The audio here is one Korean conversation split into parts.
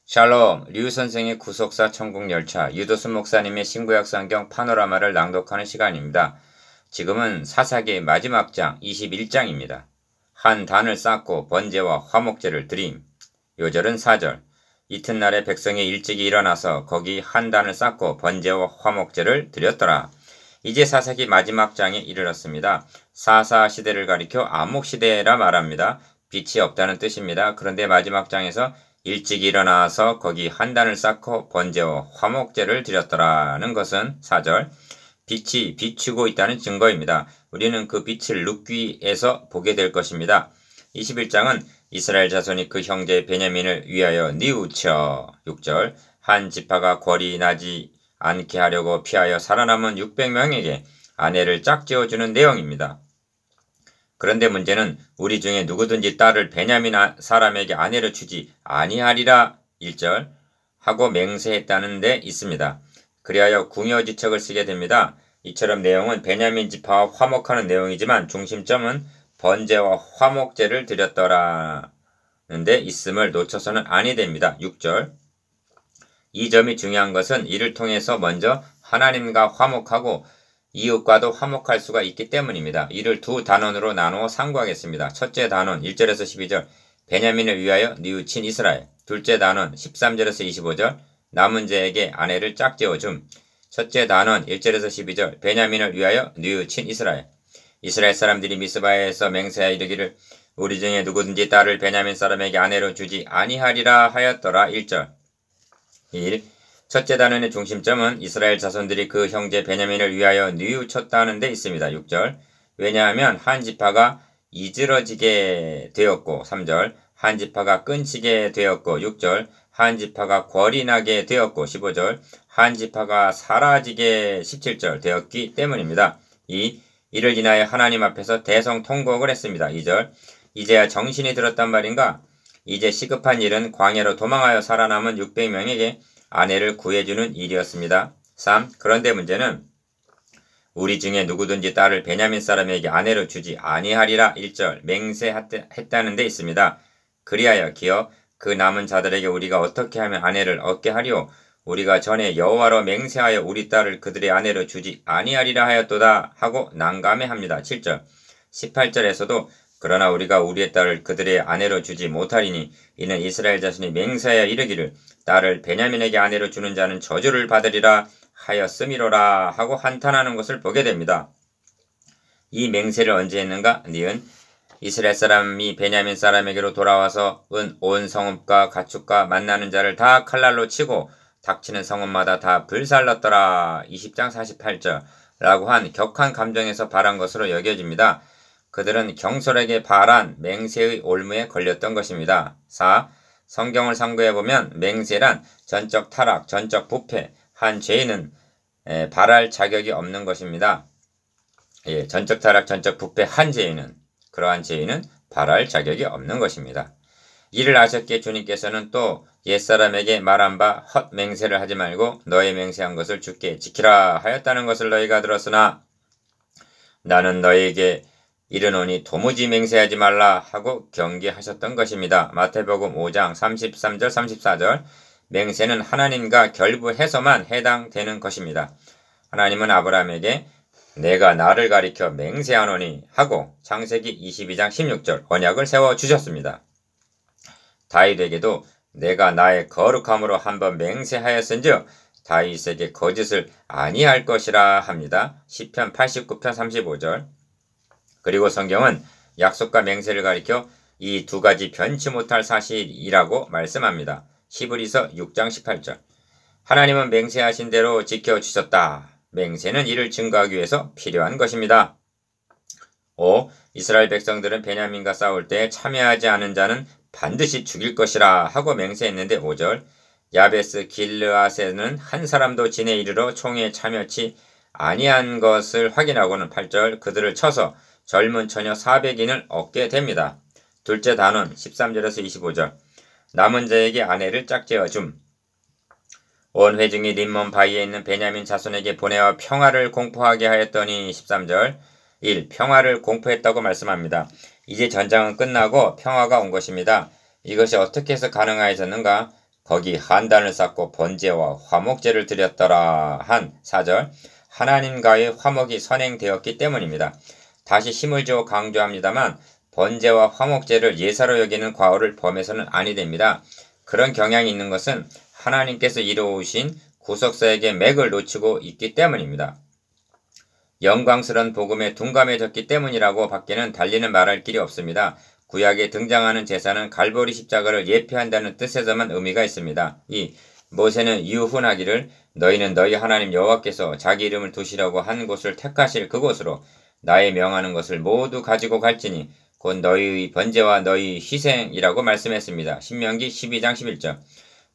샬롬, 류 선생의 구속사 천국열차, 유도순 목사님의 신구약 성경 파노라마를 낭독하는 시간입니다. 지금은 사사기의 마지막 장 21장입니다. 한 단을 쌓고 번제와 화목제를 드림. 요절은 4절. 이튿날에 백성이 일찍이 일어나서 거기 한 단을 쌓고 번제와 화목제를 드렸더라. 이제 사사기 마지막 장에 이르렀습니다. 사사 시대를 가리켜 암흑 시대라 말합니다. 빛이 없다는 뜻입니다. 그런데 마지막 장에서 일찍 일어나서 거기 한 단을 쌓고 번제와 화목제를 드렸더라는 것은 4절 빛이 비추고 있다는 증거입니다. 우리는 그 빛을 룻귀에서 보게 될 것입니다. 21장은 이스라엘 자손이 그 형제 베냐민을 위하여 뉘우쳐 6절 한 지파가 궐이 나지 않게 하려고 피하여 살아남은 600명에게 아내를 짝지어주는 내용입니다. 그런데 문제는 우리 중에 누구든지 딸을 베냐민 사람에게 아내로 주지 아니하리라 1절 하고 맹세했다는 데 있습니다. 그리하여 궁여지책을 쓰게 됩니다. 이처럼 내용은 베냐민 지파와 화목하는 내용이지만 중심점은 번제와 화목제를 드렸더라는 데 있음을 놓쳐서는 아니 됩니다. 6절 이 점이 중요한 것은 이를 통해서 먼저 하나님과 화목하고 이웃과도 화목할 수가 있기 때문입니다. 이를 두 단원으로 나누어 상고하겠습니다. 첫째 단원 1절에서 12절 베냐민을 위하여 뉘우친 이스라엘. 둘째 단원 13절에서 25절 남은 자에게 아내를 짝지어줌. 첫째 단원 1절에서 12절 베냐민을 위하여 뉘우친 이스라엘. 이스라엘 사람들이 미스바에서 맹세하여 이르기를 우리 중에 누구든지 딸을 베냐민 사람에게 아내로 주지 아니하리라 하였더라 1절 1. 첫째 단원의 중심점은 이스라엘 자손들이 그 형제 베냐민을 위하여 뉘우쳤다는 데 있습니다. 6절 왜냐하면 한 지파가 이즈러지게 되었고 3절 한 지파가 끊치게 되었고 6절 한 지파가 궐이 나게 되었고 15절 한 지파가 사라지게 17절 되었기 때문입니다. 2. 이를 인하여 하나님 앞에서 대성통곡을 했습니다. 2절 이제야 정신이 들었단 말인가? 이제 시급한 일은 광야로 도망하여 살아남은 600명에게 아내를 구해주는 일이었습니다. 3. 그런데 문제는 우리 중에 누구든지 딸을 베냐민 사람에게 아내로 주지 아니하리라 1절 맹세했다는 데 있습니다. 그리하여 기어 그 남은 자들에게 우리가 어떻게 하면 아내를 얻게 하리오? 우리가 전에 여호와로 맹세하여 우리 딸을 그들의 아내로 주지 아니하리라 하였도다 하고 난감해합니다. 7절 18절에서도 그러나 우리가 우리의 딸을 그들의 아내로 주지 못하리니 이는 이스라엘 자손이 맹세하여 이르기를 딸을 베냐민에게 아내로 주는 자는 저주를 받으리라 하였음이로라 하고 한탄하는 것을 보게 됩니다. 이 맹세를 언제 했는가? 니은 이스라엘 사람이 베냐민 사람에게로 돌아와서 온 성읍과 가축과 만나는 자를 다 칼날로 치고 닥치는 성읍마다 다 불살랐더라 20장 48절 라고 한 격한 감정에서 발한 것으로 여겨집니다. 그들은 경솔에게 발한 맹세의 올무에 걸렸던 것입니다. 4. 성경을 상고해보면 맹세란 전적 타락, 전적 부패, 한 죄인은 발할 자격이 없는 것입니다. 전적 타락, 전적 부패 한 죄인은 그러한 죄인은 발할 자격이 없는 것입니다. 이를 아셨기에 주님께서는 또 옛사람에게 말한 바 헛 맹세를 하지 말고 너의 맹세한 것을 주께 지키라 하였다는 것을 너희가 들었으나 나는 너희에게 이르노니 도무지 맹세하지 말라 하고 경계하셨던 것입니다. 마태복음 5장 33절 34절 맹세는 하나님과 결부해서만 해당되는 것입니다. 하나님은 아브라함에게 내가 나를 가리켜 맹세하노니 하고 창세기 22장 16절 언약을 세워주셨습니다. 다윗에게도 내가 나의 거룩함으로 한번 맹세하였은즉 다윗에게 거짓을 아니할 것이라 합니다. 시편 89편 35절 그리고 성경은 약속과 맹세를 가리켜 이 두 가지 변치 못할 사실이라고 말씀합니다. 히브리서 6장 18절 하나님은 맹세하신 대로 지켜주셨다. 맹세는 이를 증거하기 위해서 필요한 것입니다. 5. 이스라엘 백성들은 베냐민과 싸울 때 참여하지 않은 자는 반드시 죽일 것이라 하고 맹세했는데 5절 야베스 길르앗에는 한 사람도 진에 이르러 총에 참여치 아니한 것을 확인하고는 8절 그들을 쳐서 젊은 처녀 400인을 얻게 됩니다. 둘째 단원 13절에서 25절 남은 자에게 아내를 짝지어줌 온 회중이 림몬 바위에 있는 베냐민 자손에게 보내어 평화를 공포하게 하였더니 13절 1. 평화를 공포했다고 말씀합니다. 이제 전장은 끝나고 평화가 온 것입니다. 이것이 어떻게 해서 가능하였는가? 거기 한단을 쌓고 번제와 화목제를 드렸더라 한 4절 하나님과의 화목이 선행되었기 때문입니다. 다시 힘을 주어 강조합니다만 번제와 화목제를 예사로 여기는 과오를 범해서는 아니 됩니다. 그런 경향이 있는 것은 하나님께서 이루어오신 구속사에게 맥을 놓치고 있기 때문입니다. 영광스러운 복음에 둔감해졌기 때문이라고 밖에는 달리는 말할 길이 없습니다. 구약에 등장하는 제사는 갈보리 십자가를 예표한다는 뜻에서만 의미가 있습니다. 이 모세는 유훈하기를 너희는 너희 하나님 여호와께서 자기 이름을 두시려고 한 곳을 택하실 그곳으로 나의 명하는 것을 모두 가지고 갈지니 곧 너희의 번제와 너희 희생이라고 말씀했습니다. 신명기 12장 11절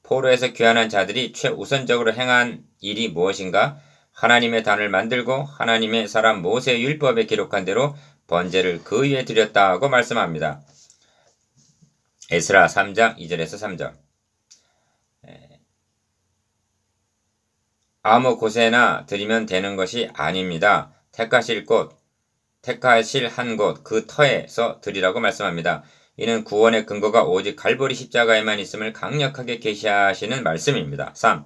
포로에서 귀환한 자들이 최우선적으로 행한 일이 무엇인가? 하나님의 단을 만들고 하나님의 사람 모세의 율법에 기록한 대로 번제를 그 위에 드렸다고 말씀합니다. 에스라 3장 2절에서 3절 아무 곳에나 드리면 되는 것이 아닙니다. 택하실 한 곳 그 터에서 드리라고 말씀합니다. 이는 구원의 근거가 오직 갈보리 십자가에만 있음을 강력하게 계시하시는 말씀입니다. 3.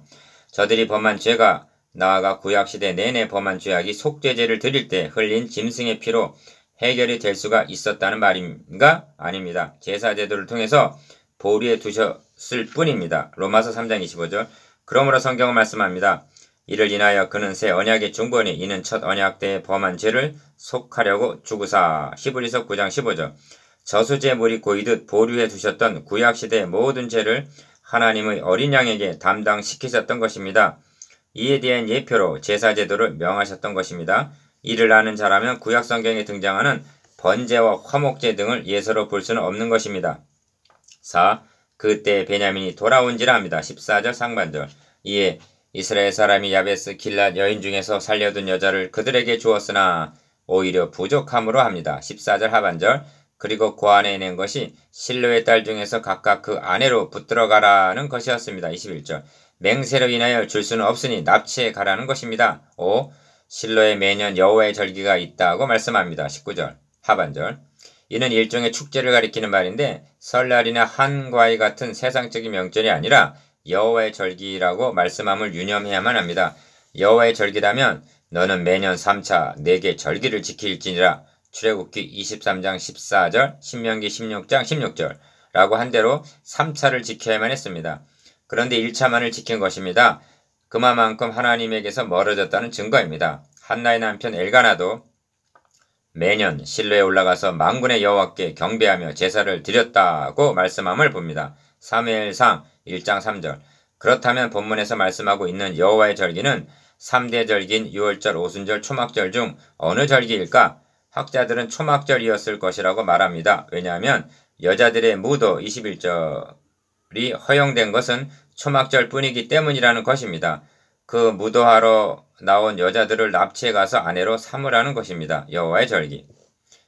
저들이 범한 죄가 나아가 구약시대 내내 범한 죄악이 속죄제를 드릴 때 흘린 짐승의 피로 해결이 될 수가 있었다는 말인가? 아닙니다. 제사제도를 통해서 보리에 두셨을 뿐입니다. 로마서 3장 25절 그러므로 성경은 말씀합니다. 이를 인하여 그는 새 언약의 중본이 이는 첫 언약 때에 범한 죄를 속하려고 주구사. 히브리서 9장 15절 저수제물이 고이듯 보류해 두셨던 구약시대의 모든 죄를 하나님의 어린 양에게 담당시키셨던 것입니다. 이에 대한 예표로 제사제도를 명하셨던 것입니다. 이를 아는 자라면 구약성경에 등장하는 번제와 화목제 등을 예서로 볼 수는 없는 것입니다. 4. 그때 베냐민이 돌아온지라 합니다. 14절 상반절 이에 이스라엘 사람이 야베스 길랏 여인 중에서 살려둔 여자를 그들에게 주었으나 오히려 부족함으로 합니다. 14절 하반절 그리고 고안해 낸 것이 실로의 딸 중에서 각각 그 아내로 붙들어가라는 것이었습니다. 21절 맹세로 인하여 줄 수는 없으니 납치해 가라는 것입니다. 5. 실로에 매년 여호와의 절기가 있다고 말씀합니다. 19절 하반절 이는 일종의 축제를 가리키는 말인데 설날이나 한과의 같은 세상적인 명절이 아니라 여호와의 절기라고 말씀함을 유념해야만 합니다. 여호와의 절기라면 너는 매년 3차 4개 절기를 지킬지니라 출애굽기 23장 14절 신명기 16장 16절 라고 한 대로 3차를 지켜야만 했습니다. 그런데 1차만을 지킨 것입니다. 그만큼 하나님에게서 멀어졌다는 증거입니다. 한나의 남편 엘가나도 매년 실로에 올라가서 만군의 여호와께 경배하며 제사를 드렸다고 말씀함을 봅니다. 사무엘상 1장 3절 그렇다면 본문에서 말씀하고 있는 여호와의 절기는 3대 절기인 유월절, 오순절, 초막절 중 어느 절기일까? 학자들은 초막절이었을 것이라고 말합니다. 왜냐하면 여자들의 무도 21절이 허용된 것은 초막절 뿐이기 때문이라는 것입니다. 그 무도하러 나온 여자들을 납치해 가서 아내로 삼으라는 것입니다. 여호와의 절기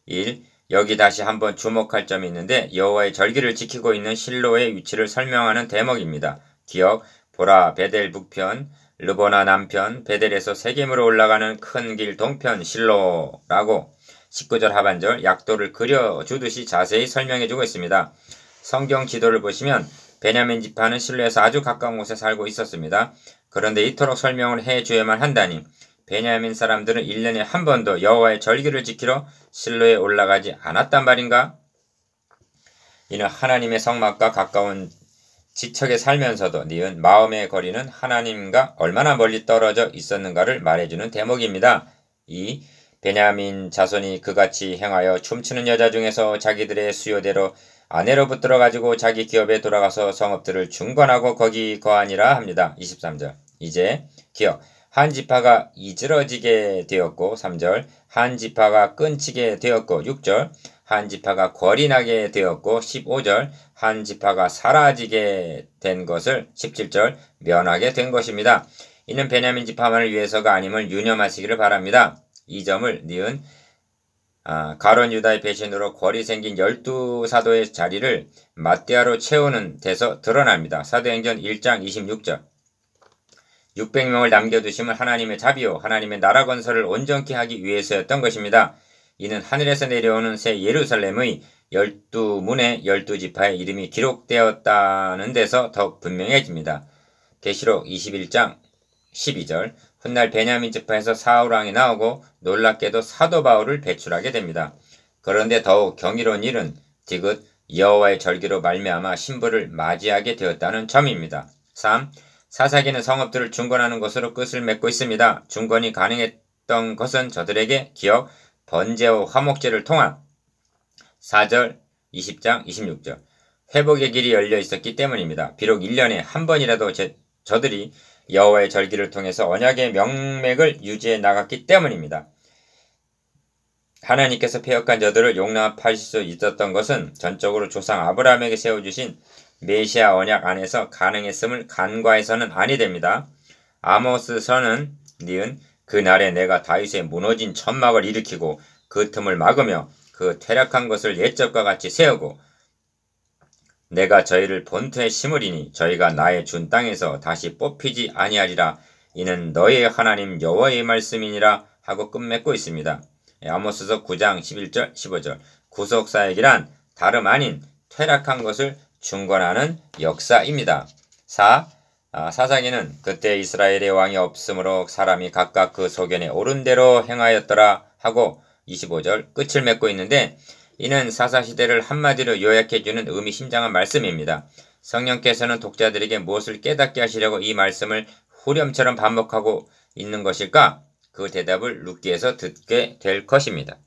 1. 여기 다시 한번 주목할 점이 있는데 여호와의 절기를 지키고 있는 실로의 위치를 설명하는 대목입니다. 기억, 보라 베델 북편, 르보나 남편, 베델에서 세겜으로 올라가는 큰 길 동편 실로라고 19절 하반절 약도를 그려주듯이 자세히 설명해주고 있습니다. 성경 지도를 보시면 베냐민 지파는 실로에서 아주 가까운 곳에 살고 있었습니다. 그런데 이토록 설명을 해줘야만 한다니 베냐민 사람들은 1년에 한 번도 여호와의 절기를 지키러 실로에 올라가지 않았단 말인가? 이는 하나님의 성막과 가까운 지척에 살면서도 니은 마음의 거리는 하나님과 얼마나 멀리 떨어져 있었는가를 말해주는 대목입니다. 2. 베냐민 자손이 그같이 행하여 춤추는 여자 중에서 자기들의 수요대로 아내로 붙들어 가지고 자기 기업에 돌아가서 성읍들을 중건하고 거기 거하니라 합니다. 23절 이제 기억 한 지파가 이즈러지게 되었고 3절 한 지파가 끊치게 되었고 6절 한 지파가 궐이 나게 되었고 15절 한 지파가 사라지게 된 것을 17절 면하게 된 것입니다. 이는 베냐민 지파만을 위해서가 아님을 유념하시기를 바랍니다. 이 점을 니은 가론 유다의 배신으로 궐이 생긴 12사도의 자리를 마띠아로 채우는 데서 드러납니다. 사도행전 1장 26절 600명을 남겨두심은 하나님의 자비요 하나님의 나라 건설을 온전케 하기 위해서였던 것입니다. 이는 하늘에서 내려오는 새 예루살렘의 12문의 12지파의 이름이 기록되었다는 데서 더욱 분명해집니다. 계시록 21장 12절 훗날 베냐민 지파에서 사울왕이 나오고 놀랍게도 사도 바울을 배출하게 됩니다. 그런데 더욱 경이로운 일은 디귿 여호와의 절기로 말미암아 신부를 맞이하게 되었다는 점입니다. 3. 사사기는 성읍들을 중건하는 것으로 끝을 맺고 있습니다. 중건이 가능했던 것은 저들에게 기업, 번제와 화목제를 통한 4절, 20장, 26절 회복의 길이 열려 있었기 때문입니다. 비록 1년에 한 번이라도 저들이 여호와의 절기를 통해서 언약의 명맥을 유지해 나갔기 때문입니다. 하나님께서 패역한 저들을 용납하실 수 있었던 것은 전적으로 조상 아브라함에게 세워주신 메시아 언약 안에서 가능했음을 간과해서는 아니 됩니다. 아모스서는 니은 그날에 내가 다윗의 무너진 천막을 일으키고 그 틈을 막으며 그 퇴락한 것을 옛적과 같이 세우고 내가 저희를 본토에 심으리니 저희가 나의 준 땅에서 다시 뽑히지 아니하리라. 이는 너의 하나님 여호와의 말씀이니라 하고 끝맺고 있습니다. 아모스서 9장 11절 15절 구속사역이란 다름 아닌 퇴락한 것을 중건하는 역사입니다. 4. 사사기는 그때 이스라엘의 왕이 없으므로 사람이 각각 그 소견에 옳은 대로 행하였더라 하고 25절 끝을 맺고 있는데 이는 사사시대를 한마디로 요약해주는 의미심장한 말씀입니다. 성령께서는 독자들에게 무엇을 깨닫게 하시려고 이 말씀을 후렴처럼 반복하고 있는 것일까? 그 대답을 룻기에서 듣게 될 것입니다.